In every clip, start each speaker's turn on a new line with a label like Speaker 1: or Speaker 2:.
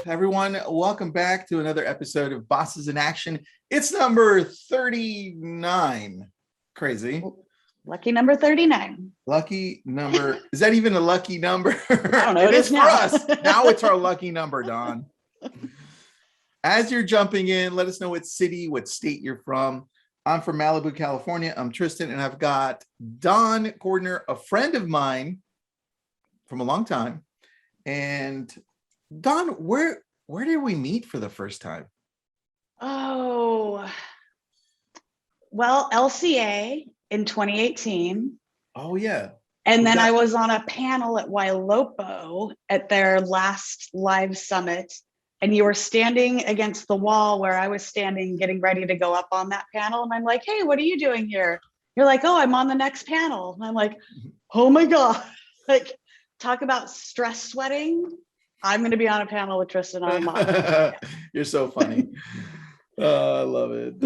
Speaker 1: everyone? Welcome back to another episode of Bosses in Action. It's number 39. Crazy.
Speaker 2: Lucky number 39.
Speaker 1: Lucky number. Is that even a lucky number?
Speaker 2: I don't know.
Speaker 1: It is for
Speaker 2: now.
Speaker 1: us. Now it's our lucky number, Don. As you're jumping in, let us know what city, what state you're from. I'm from Malibu, California. I'm Tristan, and I've got Don Cordiner, a friend of mine from a long time. And Don, where did we meet for the first time?
Speaker 2: Oh, well, LCA in 2018.
Speaker 1: Oh, yeah.
Speaker 2: And then I was on a panel at Wailopo at their last live summit. And you were standing against the wall where I was standing, getting ready to go up on that panel. And I'm like, hey, what are you doing here? You're like, oh, I'm on the next panel. And I'm like, oh my God. Like, talk about stress sweating. I'm going to be on a panel with Tristan on.
Speaker 1: You're so funny. I love it.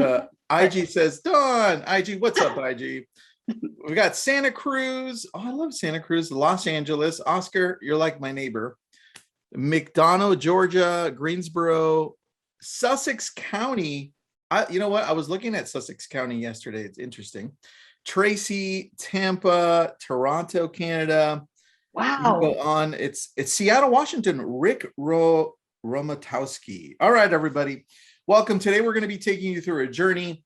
Speaker 1: IG says, Dawn, IG, what's up, IG? We got Santa Cruz. Oh, I love Santa Cruz. Los Angeles. Oscar, you're like my neighbor. McDonough, Georgia, Greensboro, Sussex County. You know what? I was looking at Sussex County yesterday. It's interesting. Tracy, Tampa, Toronto, Canada.
Speaker 2: Wow.
Speaker 1: Go on. It's Seattle, Washington. Rick Romatowski. All right, everybody. Welcome. Today we're going to be taking you through a journey.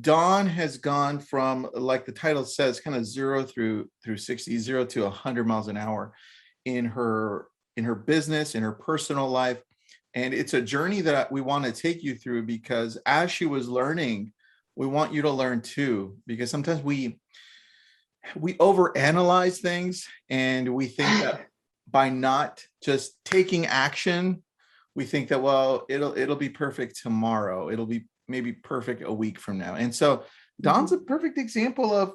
Speaker 1: Dawn has gone from, like the title says, kind of 0 through 60, 0 to 100 miles an hour in her business, in her personal life. And it's a journey that we want to take you through because as she was learning, we want you to learn too, because sometimes we overanalyze things and we think that by not just taking action, we think that, well, it'll be perfect tomorrow. It'll be maybe perfect a week from now. And so Dawn's a perfect example of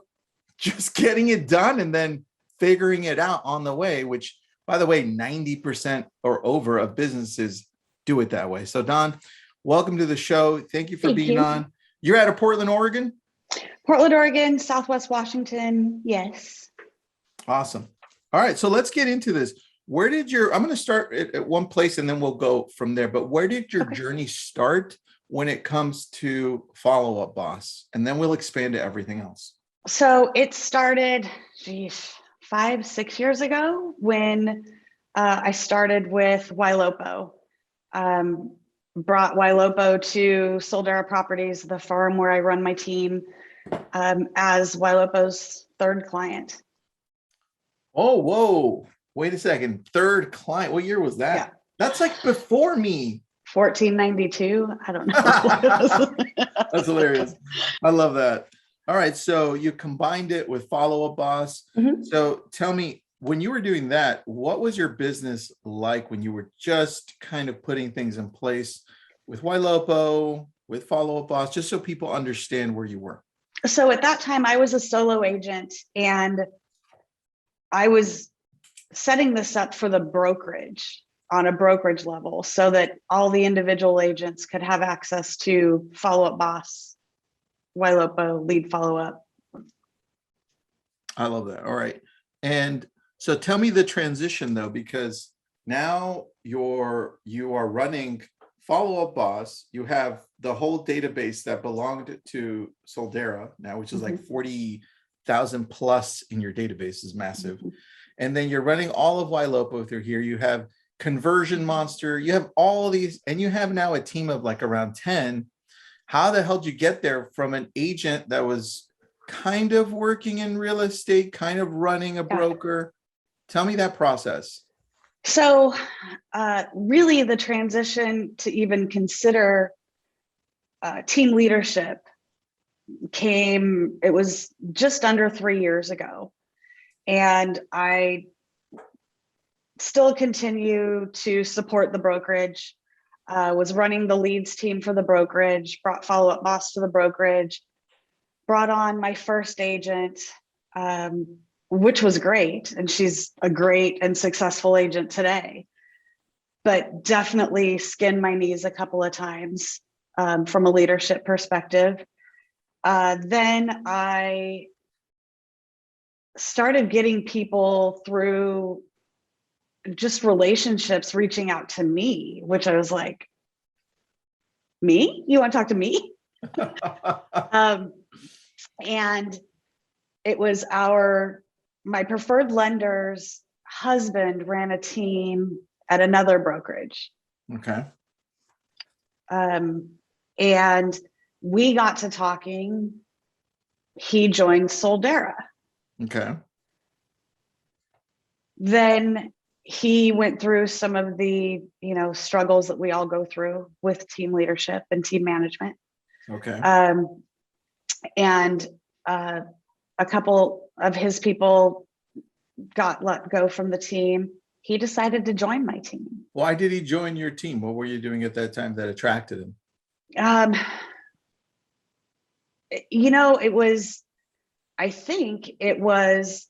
Speaker 1: just getting it done and then figuring it out on the way, which, by the way, 90% or over of businesses do it that way. So Dawn, welcome to the show. Thank you for being on. You're out of Portland, Oregon?
Speaker 2: Portland, Oregon, Southwest Washington. Yes.
Speaker 1: Awesome. All right. So let's get into this. I'm going to start at one place and then we'll go from there. But where did your journey start when it comes to Follow Up Boss? And then we'll expand to everything else.
Speaker 2: So it started, 5-6 years ago when I started with Wailopo. Brought Wailopo to Soldera Properties, the firm where I run my team, as Wailopo's third client.
Speaker 1: Oh, whoa. Wait a second. Third client. What year was that?
Speaker 2: Yeah.
Speaker 1: That's like before me.
Speaker 2: 1492. I don't know.
Speaker 1: That's hilarious. I love that. All right. So you combined it with Follow Up Boss. Mm-hmm. So tell me, when you were doing that, what was your business like when you were just kind of putting things in place with Wailopo, with Follow Up Boss, just so people understand where you were?
Speaker 2: So at that time, I was a solo agent and I was setting this up for the brokerage on a brokerage level so that all the individual agents could have access to Follow Up Boss, Wailopo, lead follow-up.
Speaker 1: I love that. All right. And so tell me the transition though, because now you are running Follow Up Boss. You have the whole database that belonged to Soldera now, which is like 40,000 plus in your database, is massive. And then you're running all of Wailopo through here. You have Conversion Monster. You have all of these, and you have now a team of like around 10. How the hell did you get there from an agent that was kind of working in real estate, kind of running a broker? Tell me that process.
Speaker 2: So really the transition to even consider team leadership it was just under 3 years ago. And I still continue to support the brokerage, was running the leads team for the brokerage, brought Follow Up Boss to the brokerage, brought on my first agent, which was great. And she's a great and successful agent today, but definitely skinned my knees a couple of times from a leadership perspective. Then I started getting people through just relationships reaching out to me, which I was like, me? You want to talk to me? And it was my preferred lender's husband ran a team at another brokerage.
Speaker 1: Okay.
Speaker 2: And we got to talking. He joined Soldera.
Speaker 1: Okay.
Speaker 2: Then he went through some of the, struggles that we all go through with team leadership and team management.
Speaker 1: Okay.
Speaker 2: And a couple of his people got let go from the team. He decided to join my team.
Speaker 1: Why did he join your team? What were you doing at that time that attracted him?
Speaker 2: I think it was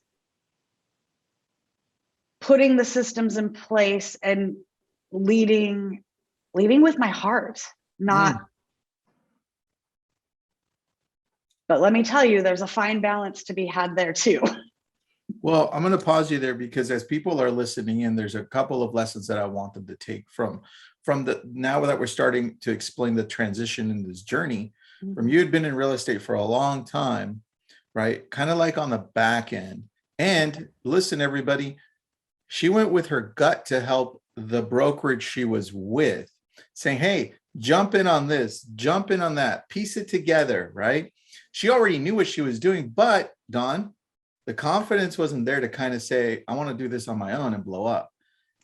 Speaker 2: putting the systems in place and leading with my heart, not. But let me tell you, there's a fine balance to be had there too.
Speaker 1: Well, I'm going to pause you there because as people are listening in, there's a couple of lessons that I want them to take from now that we're starting to explain the transition in this journey. From you had been in real estate for a long time, right? Kind of like on the back end. And listen, everybody, she went with her gut to help the brokerage she was with, saying, hey, jump in on this, jump in on that, piece it together, right? She already knew what she was doing, but Dawn, the confidence wasn't there to kind of say, I want to do this on my own and blow up.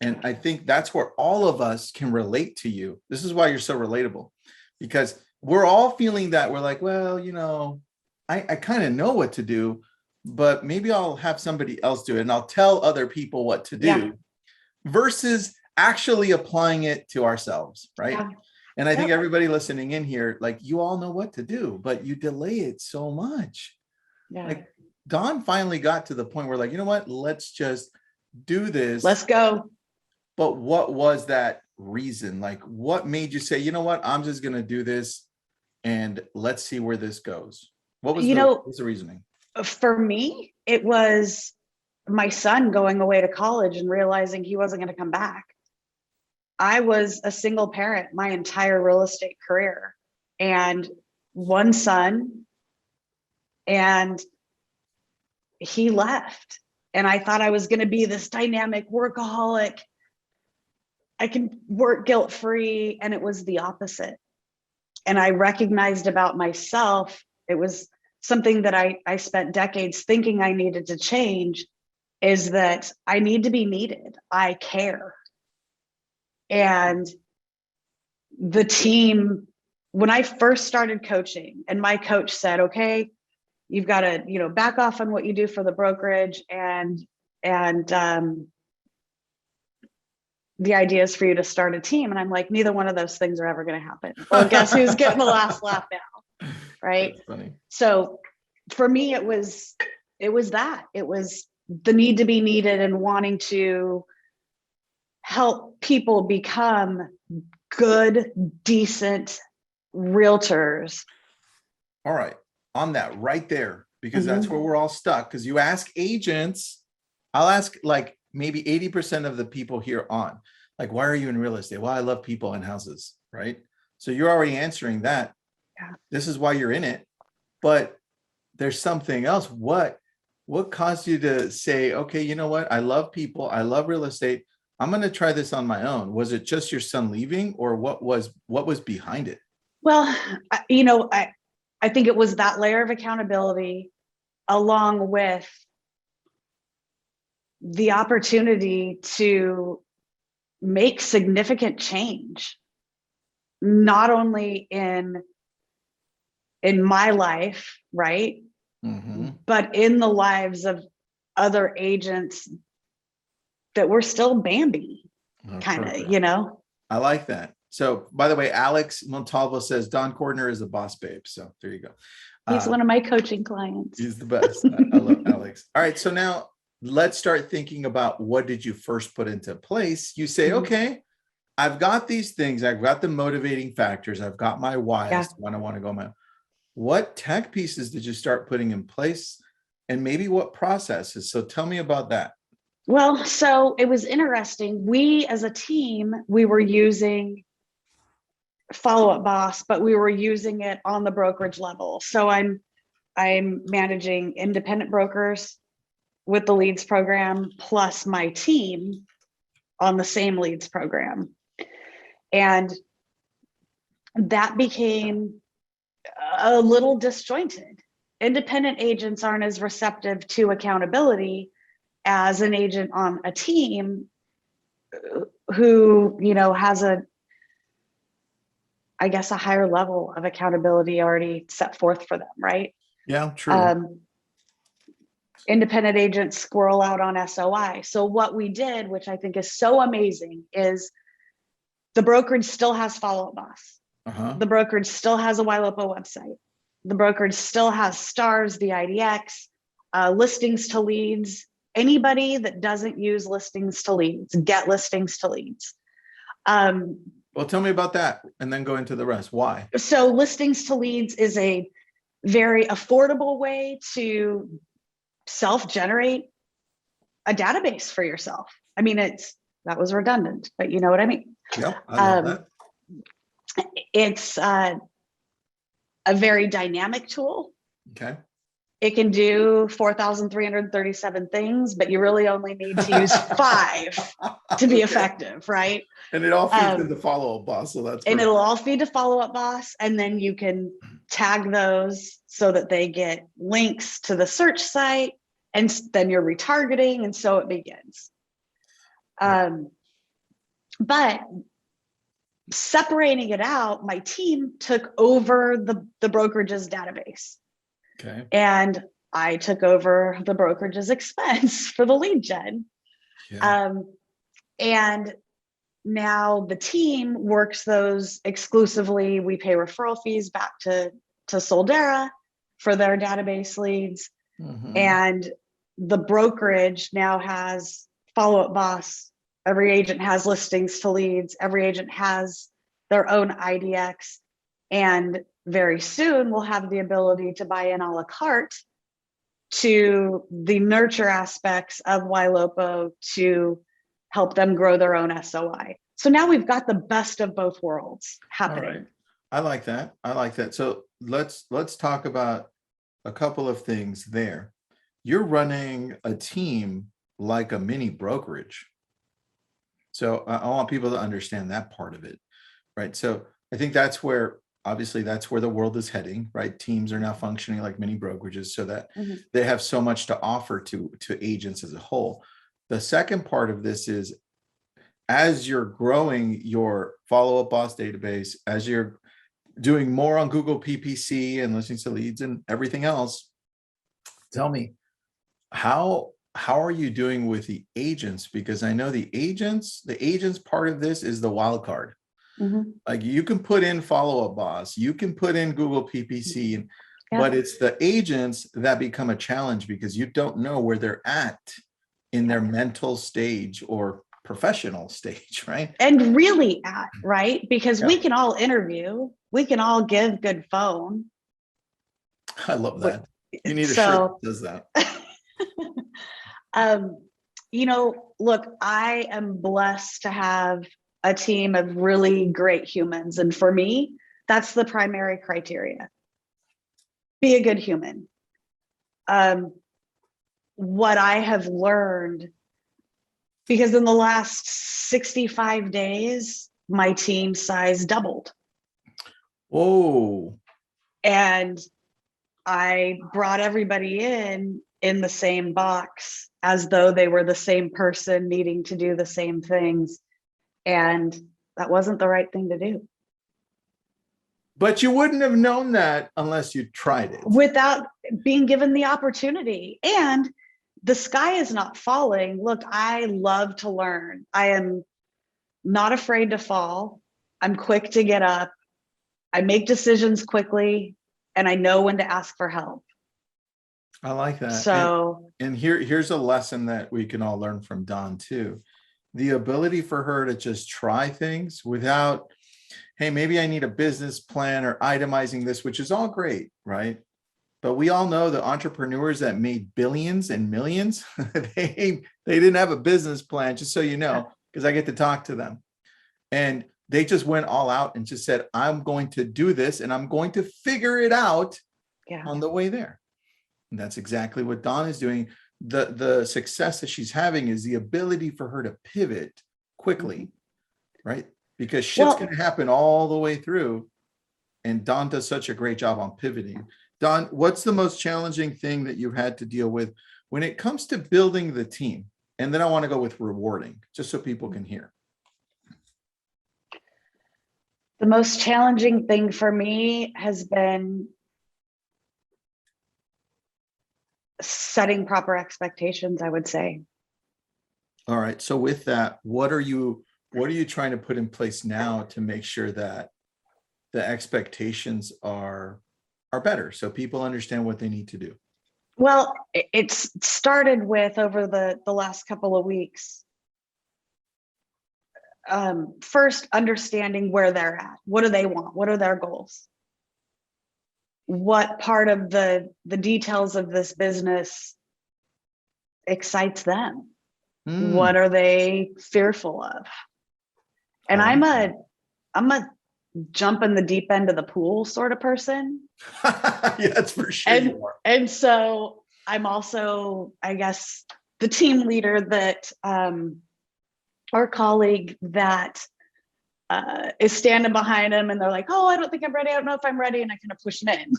Speaker 1: And I think that's where all of us can relate to you. This is why you're so relatable, because we're all feeling that. We're like, well, I kind of know what to do, but maybe I'll have somebody else do it and I'll tell other people what to do versus actually applying it to ourselves, right? Yeah. And I think everybody listening in here, like, you all know what to do, but you delay it so much. Yeah. Like Dawn finally got to the point where, like, you know what, let's just do this.
Speaker 2: Let's go.
Speaker 1: But what was that reason? Like, what made you say, you know what, I'm just going to do this and let's see where this goes? What was the reasoning?
Speaker 2: For me, it was my son going away to college and realizing he wasn't going to come back. I was a single parent my entire real estate career and one son, and he left. And I thought I was going to be this dynamic workaholic. I can work guilt-free, and it was the opposite. And I recognized about myself, it was something that I spent decades thinking I needed to change, is that I need to be needed. I care. And the team, when I first started coaching, and my coach said, okay, you've got to, back off on what you do for the brokerage, and the idea is for you to start a team. And I'm like, neither one of those things are ever going to happen. Well, guess who's getting the last laugh now, right?
Speaker 1: That's funny.
Speaker 2: So for me, it was the need to be needed and wanting to help people become good, decent realtors.
Speaker 1: All right. On that right there, because that's where we're all stuck. Because you ask agents, I'll ask like maybe 80% of the people here on, like, why are you in real estate? Well, I love people and houses, right? So you're already answering that. Yeah. This is why you're in it. But there's something else. What caused you to say, okay, you know what? I love people. I love real estate. I'm going to try this on my own. Was it just your son leaving, or what was behind it?
Speaker 2: Well, I think it was that layer of accountability, along with the opportunity to make significant change, not only in my life, right? But in the lives of other agents that were still Bambi, kind of,
Speaker 1: I like that. So, by the way, Alex Montalvo says Don Cordiner is a boss babe. So there you go.
Speaker 2: He's one of my coaching clients.
Speaker 1: He's the best. I love Alex. All right. So now let's start thinking about, what did you first put into place? You say, okay, I've got these things. I've got the motivating factors. I've got my why as to when I want to go. What tech pieces did you start putting in place, and maybe what processes? So tell me about that.
Speaker 2: Well, so it was interesting. We as a team, we were using Follow Up Boss, but we were using it on the brokerage level. So I'm managing independent brokers with the leads program plus my team on the same leads program. And that became a little disjointed. Independent agents aren't as receptive to accountability as an agent on a team who, has I guess, a higher level of accountability already set forth for them, right?
Speaker 1: Yeah, true.
Speaker 2: Independent agents squirrel out on SOI. So what we did, which I think is so amazing, is the brokerage still has Follow Up Boss. The brokerage still has a YLOPO website. The brokerage still has stars, the IDX, listings to leads. Anybody that doesn't use listings to leads, get listings to leads.
Speaker 1: Well, tell me about that and then go into the rest. Why?
Speaker 2: So listings to leads is a very affordable way to self-generate a database for yourself. I mean, that was redundant, but you know what I mean?
Speaker 1: Yep, I love that.
Speaker 2: It's a very dynamic tool.
Speaker 1: Okay.
Speaker 2: It can do 4,337 things, but you really only need to use 5 to be effective, right?
Speaker 1: And it all feeds into Follow Up Boss, so that's
Speaker 2: and
Speaker 1: great.
Speaker 2: it'll all feed to Follow Up Boss, and then you can tag those so that they get links to the search site, and then you're retargeting, and so it begins. But separating it out, my team took over the brokerage's database.
Speaker 1: Okay.
Speaker 2: And I took over the brokerage's expense for the lead gen.
Speaker 1: Yeah.
Speaker 2: And now the team works those exclusively. We pay referral fees back to Soldera for their database leads. And the brokerage now has Follow Up Boss. Every agent has listings to leads. Every agent has their own IDX. And very soon we'll have the ability to buy in a la carte to the nurture aspects of YLOPO to help them grow their own SOI. So now we've got the best of both worlds happening.
Speaker 1: All right. I like that. I like that. So let's talk about a couple of things there. You're running a team like a mini brokerage. So I want people to understand that part of it, right? So I think that's where, obviously, that's where the world is heading, right? Teams are now functioning like mini brokerages so that they have so much to offer to agents as a whole. The second part of this is, as you're growing your Follow Up Boss database, as you're doing more on Google PPC and listening to leads and everything else, tell me, how are you doing with the agents? Because I know the agents part of this is the wild card. Like, you can put in Follow Up Boss, you can put in Google PPC, but it's the agents that become a challenge because you don't know where they're at in their mental stage or professional stage, right?
Speaker 2: And really right? Because we can all interview, we can all give good phone.
Speaker 1: I love that. You need a shirt that does that.
Speaker 2: Look, I am blessed to have a team of really great humans. And for me, that's the primary criteria. Be a good human. What I have learned, because in the last 65 days, my team size doubled.
Speaker 1: Whoa.
Speaker 2: And I brought everybody in the same box as though they were the same person needing to do the same things. And that wasn't the right thing to do.
Speaker 1: But you wouldn't have known that unless you tried it.
Speaker 2: Without being given the opportunity. And the sky is not falling. Look, I love to learn. I am not afraid to fall. I'm quick to get up. I make decisions quickly, and I know when to ask for help.
Speaker 1: I like that.
Speaker 2: So,
Speaker 1: and here's a lesson that we can all learn from Dawn too. The ability for her to just try things without, hey, maybe I need a business plan or itemizing this, which is all great, right? But we all know the entrepreneurs that made billions and millions, they didn't have a business plan, just so you know, because I get to talk to them. And they just went all out and just said, I'm going to do this and I'm going to figure it out on the way there. And that's exactly what Dawn is doing. The success that she's having is the ability for her to pivot quickly, right? Because shit's going to happen all the way through. And Dawn does such a great job on pivoting. Dawn, what's the most challenging thing that you've had to deal with when it comes to building the team? And then I want to go with rewarding, just so people can hear.
Speaker 2: The most challenging thing for me has been setting proper expectations, I would say.
Speaker 1: All right. So with that, what are you trying to put in place now to make sure that the expectations are better, so people understand what they need to do?
Speaker 2: Well, it's started with, over the last couple of weeks, first understanding where they're at. What do they want? What are their goals? What part of the details of this business excites them? What are they fearful of? And I'm a jump in the deep end of the pool sort of person.
Speaker 1: Yeah, that's for sure.
Speaker 2: And so I'm also, I guess, the team leader that our colleague that is standing behind him, and they're like, oh, I don't think I'm ready. I don't know if I'm ready. And I kind of push them in.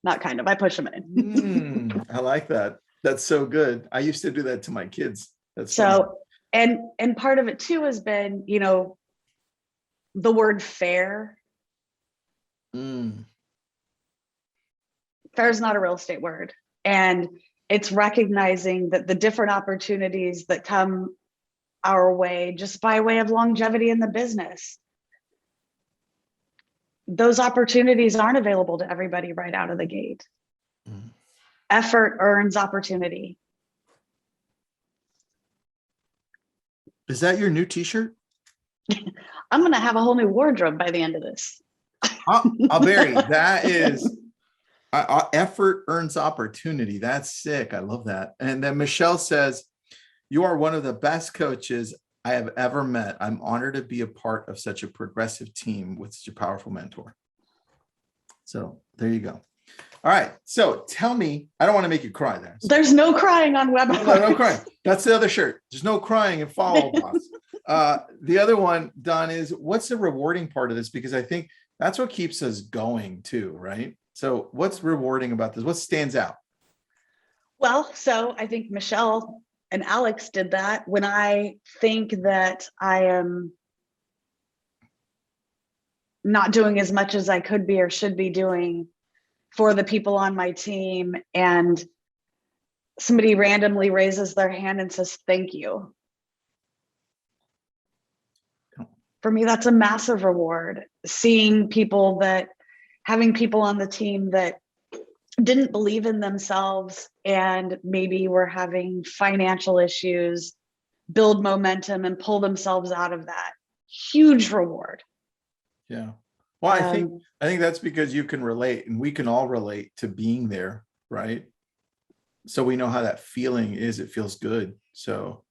Speaker 2: Not kind of, I push them in.
Speaker 1: I like that. That's so good. I used to do that to my kids. That's
Speaker 2: so funny. And part of it too has been, you know, the word fair. Fair is not a real estate word. And it's recognizing that the different opportunities that come our way just by way of longevity in the business, those opportunities aren't available to everybody right out of the gate. Effort earns opportunity.
Speaker 1: Is that your new t-shirt?
Speaker 2: I'm going to have a whole new wardrobe by the end of this.
Speaker 1: I'll bury. That is effort earns opportunity. That's sick. I love that. And then Michelle says, you are one of the best coaches I have ever met. I'm honored to be a part of such a progressive team with such a powerful mentor. So there you go. All right. So tell me, I don't want to make you cry there. So.
Speaker 2: There's no crying on webinars.
Speaker 1: No crying. That's the other shirt. There's no crying and follow boss. The other one, Don, is what's the rewarding part of this? Because I think that's what keeps us going too, right? So what's rewarding about this? What stands out?
Speaker 2: Well, so I think Michelle and Alex did that. When I think that I am not doing as much as I could be or should be doing for the people on my team, and somebody randomly raises their hand and says, thank you. For me, that's a massive reward. Seeing people having people on the team that didn't believe in themselves and maybe were having financial issues, build momentum and pull themselves out of that. Huge reward.
Speaker 1: Yeah. Well, I think that's because you can relate, and we can all relate to being there, right? So we know how that feeling is. It feels good. So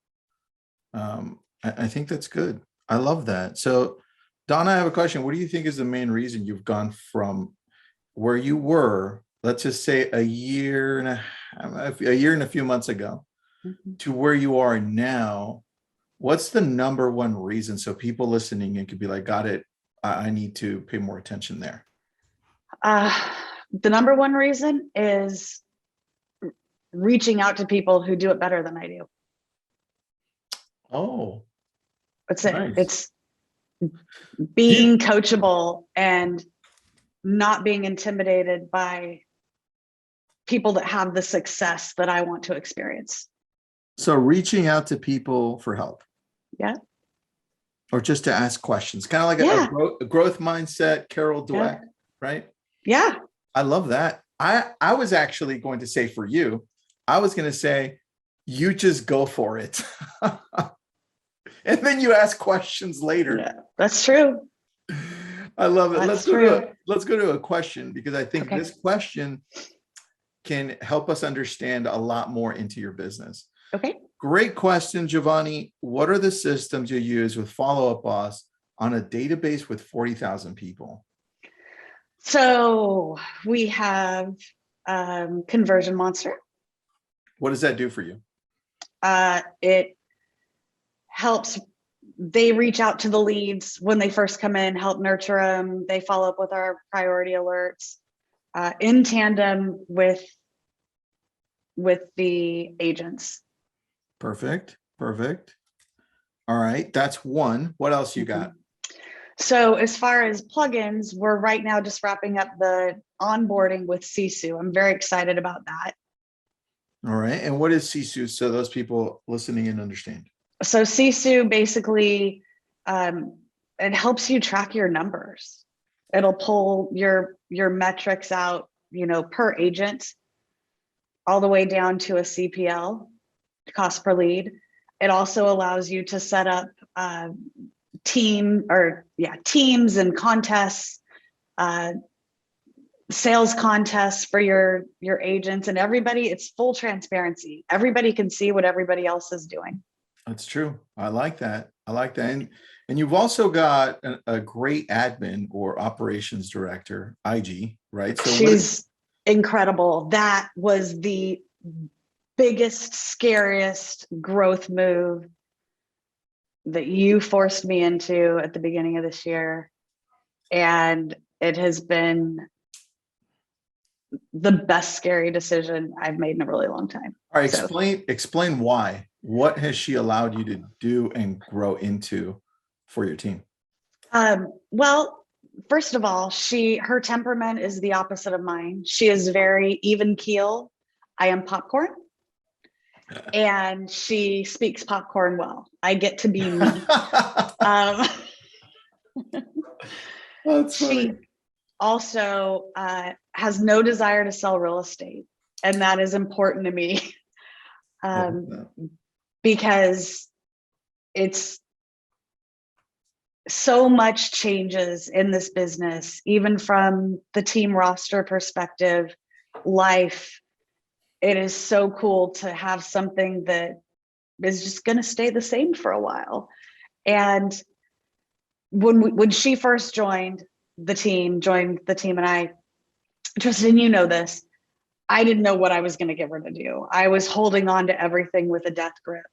Speaker 1: I think that's good. I love that. So Donna, I have a question. What do you think is the main reason you've gone from where you were, let's just say a year and a few months ago, to where you are now? What's the number one reason? So people listening and could be like, got it. I need to pay more attention there.
Speaker 2: The number one reason is reaching out to people who do it better than I do.
Speaker 1: Oh,
Speaker 2: that's
Speaker 1: nice.
Speaker 2: it. It's being coachable and not being intimidated by people that have the success that I want to experience.
Speaker 1: So reaching out to people for help.
Speaker 2: Yeah.
Speaker 1: Or just to ask questions, kind of like a growth mindset, Carol Dweck, right?
Speaker 2: Yeah.
Speaker 1: I love that. I was actually going to say for you, I was going to say, you just go for it. And then you ask questions later.
Speaker 2: Yeah, that's true.
Speaker 1: I love it. Let's go to a question, because I think this question can help us understand a lot more into your business.
Speaker 2: Okay.
Speaker 1: Great question, Giovanni. What are the systems you use with Follow Up Boss on a database with 40,000 people?
Speaker 2: So we have Conversion Monster.
Speaker 1: What does that do for you?
Speaker 2: It helps. They reach out to the leads when they first come in, help nurture them. They follow up with our priority alerts in tandem with the agents.
Speaker 1: Perfect. Perfect. All right. That's one. What else you got?
Speaker 2: So as far as plugins, we're right now just wrapping up the onboarding with Sisu. I'm very excited about that.
Speaker 1: All right. And what is Sisu so those people listening in understand?
Speaker 2: So Sisu basically, it helps you track your numbers. It'll pull your metrics out, per agent, all the way down to a CPL, cost per lead. It also allows you to set up teams and contests, sales contests for your agents and everybody. It's full transparency. Everybody can see what everybody else is doing.
Speaker 1: That's true. I like that. I like that. And you've also got a great admin or operations director, IG, right? So
Speaker 2: she's incredible. That was the biggest, scariest growth move that you forced me into at the beginning of this year. And it has been the best scary decision I've made in a really long time.
Speaker 1: All right, explain why. What has she allowed you to do and grow into for your team?
Speaker 2: Well, first of all, her temperament is the opposite of mine. She is very even keel. I am popcorn. And she speaks popcorn well. I get to be me.
Speaker 1: That's
Speaker 2: she
Speaker 1: funny.
Speaker 2: also has no desire to sell real estate. And that is important to me because it's so much changes in this business, even from the team roster perspective, life. It is so cool to have something that is just going to stay the same for a while. And when she first joined the team and I, Tristan, you know this, I didn't know what I was going to get her to do. I was holding on to everything with a death grip.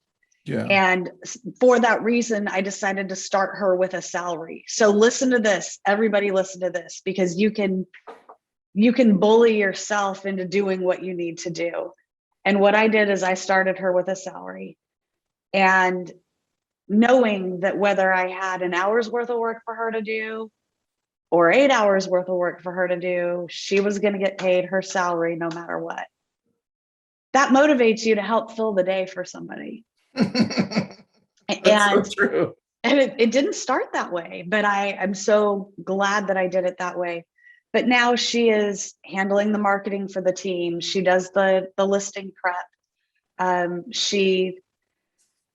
Speaker 1: Yeah.
Speaker 2: And for that reason, I decided to start her with a salary. So listen to this, everybody listen to this, because you can bully yourself into doing what you need to do. And what I did is I started her with a salary, and knowing that whether I had an hour's worth of work for her to do or 8 hours worth of work for her to do, she was going to get paid her salary no matter what. That motivates you to help fill the day for somebody.
Speaker 1: That's so true.
Speaker 2: And it didn't start that way, but I'm so glad that I did it that way. But now she is handling the marketing for the team. She does the listing prep. She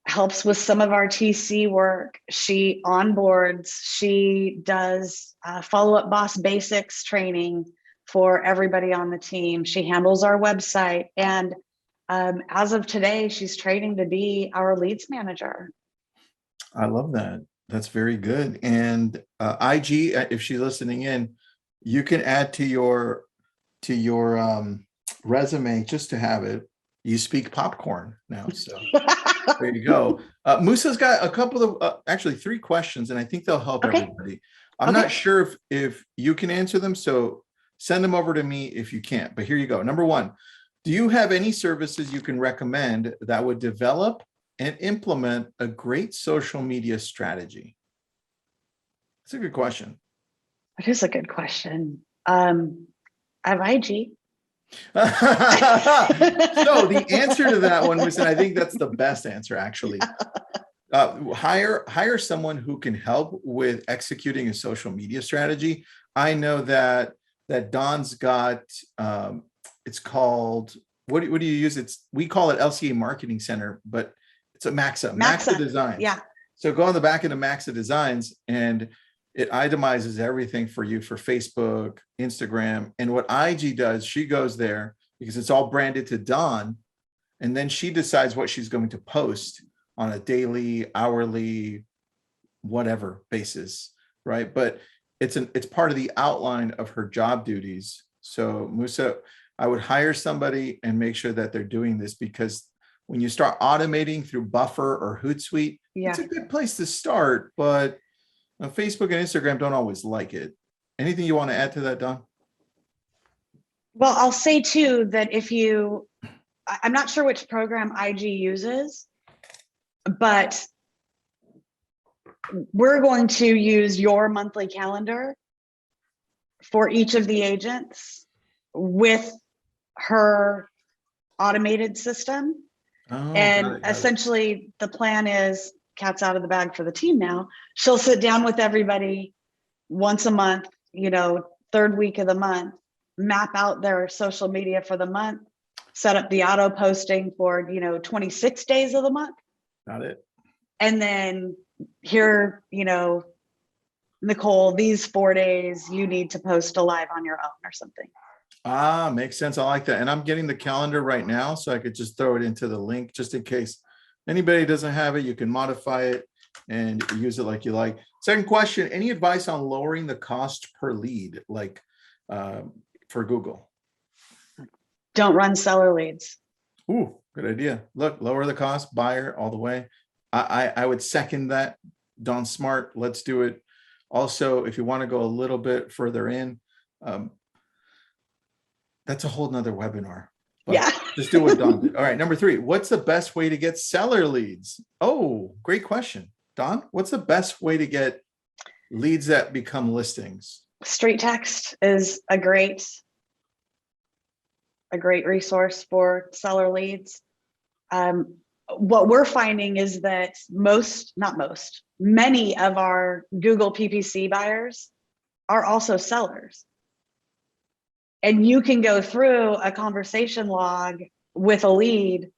Speaker 2: helps with some of our TC work. She onboards. She does follow-up boss basics training for everybody on the team. She handles our website. And as of today, she's training to be our leads manager.
Speaker 1: I love that. That's very good. And IG, if she's listening in, you can add to your resume just to have it. You speak popcorn now, so there you go. Musa's got a couple of actually 3 questions, and I think they'll help everybody. I'm not sure if you can answer them, so send them over to me if you can't. But here you go. Number 1, do you have any services you can recommend that would develop and implement a great social media strategy? That's a good question.
Speaker 2: It is a good question. I have IG.
Speaker 1: So the answer to that one was, and I think that's the best answer actually. Hire someone who can help with executing a social media strategy. I know that Don's got it's called, what do you use? We call it LCA Marketing Center, but it's a Maxa Designs.
Speaker 2: Yeah.
Speaker 1: So go on the back end of Maxa Designs, and it itemizes everything for you for Facebook, Instagram. And what IG does, she goes there, because it's all branded to Dawn. And then she decides what she's going to post on a daily, hourly, whatever basis, right? But it's part of the outline of her job duties. So Musa, I would hire somebody and make sure that they're doing this, because when you start automating through Buffer or Hootsuite, it's a good place to start, but Facebook and Instagram don't always like it. Anything you want to add to that, Don?
Speaker 2: Well, I'll say too that I'm not sure which program IG uses, but we're going to use your monthly calendar for each of the agents with her automated system.
Speaker 1: Oh,
Speaker 2: And
Speaker 1: got it.
Speaker 2: essentially the plan is, cat's out of the bag for the team now. She'll sit down with everybody once a month, third week of the month, map out their social media for the month, set up the auto posting for, 26 days of the month.
Speaker 1: Got it.
Speaker 2: And then here, Nicole, these 4 days, you need to post a live on your own or something.
Speaker 1: Ah, makes sense. I like that. And I'm getting the calendar right now, so I could just throw it into the link just in case anybody doesn't have it. You can modify it and use it like you like. Second question, any advice on lowering the cost per lead, like for Google?
Speaker 2: Don't run seller leads.
Speaker 1: Ooh, good idea. Look, lower the cost, buyer all the way. I would second that. Don Smart, let's do it. Also, if you want to go a little bit further in, that's a whole nother webinar. But just do what Don did. All right, number 3, what's the best way to get seller leads? Oh, great question. Don, what's the best way to get leads that become listings?
Speaker 2: Street text is a great resource for seller leads. What we're finding is that many of our Google PPC buyers are also sellers. And you can go through a conversation log with a lead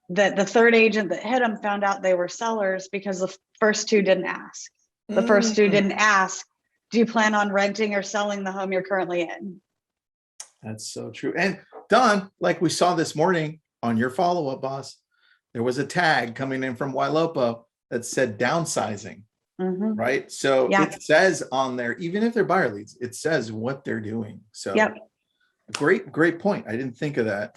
Speaker 2: that the third agent that hit them found out they were sellers because the first 2 didn't ask. The first 2 didn't ask, do you plan on renting or selling the home you're currently in?
Speaker 1: That's so true. And Don, like we saw this morning on your follow-up, boss, there was a tag coming in from Ylopo that said downsizing, right? So it says on there, even if they're buyer leads, it says what they're doing. So great point. I didn't think of that.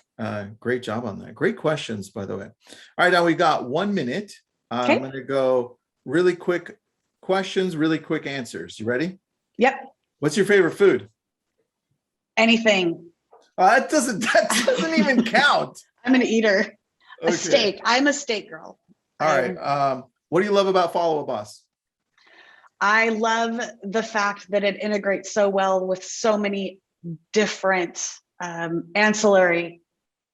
Speaker 1: Great job on that. Great questions, by the way. All right, now we got 1 minute. I'm going to go really quick questions, really quick answers. You ready?
Speaker 2: Yep.
Speaker 1: What's your favorite food?
Speaker 2: Anything.
Speaker 1: That doesn't even count.
Speaker 2: I'm an eater.
Speaker 1: Okay.
Speaker 2: A steak. I'm a steak girl.
Speaker 1: All right. What do you love about Follow Up Boss?
Speaker 2: I love the fact that it integrates so well with so many different ancillary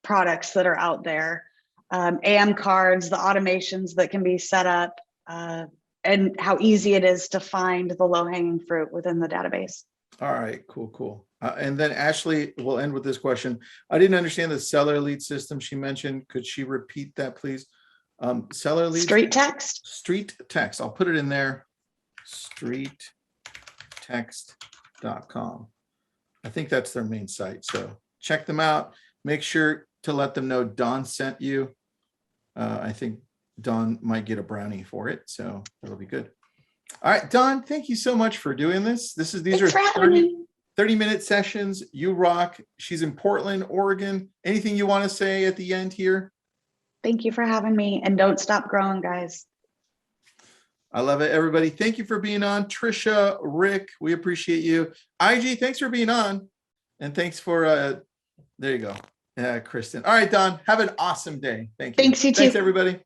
Speaker 2: products that are out there. AM cards, the automations that can be set up, and how easy it is to find the low-hanging fruit within the database.
Speaker 1: All right, cool. And then Ashley, we'll end with this question. I didn't understand the seller lead system she mentioned. Could she repeat that, please? Seller lead.
Speaker 2: Street text.
Speaker 1: Street text. I'll put it in there. Streettext.com. I think that's their main site. So check them out. Make sure to let them know Don sent you. I think Don might get a brownie for it. So that'll be good. All right, Don, thank you so much for doing this. These are 30-minute sessions. You rock. She's in Portland, Oregon. Anything you want to say at the end here?
Speaker 2: Thank you for having me, and don't stop growing, guys.
Speaker 1: I love it, everybody. Thank you for being on. Trisha, Rick, we appreciate you. IG, thanks for being on. And thanks for, there you go. Kristen. All right, Don, have an awesome day. Thank you.
Speaker 2: Thanks, you too.
Speaker 1: Thanks, everybody.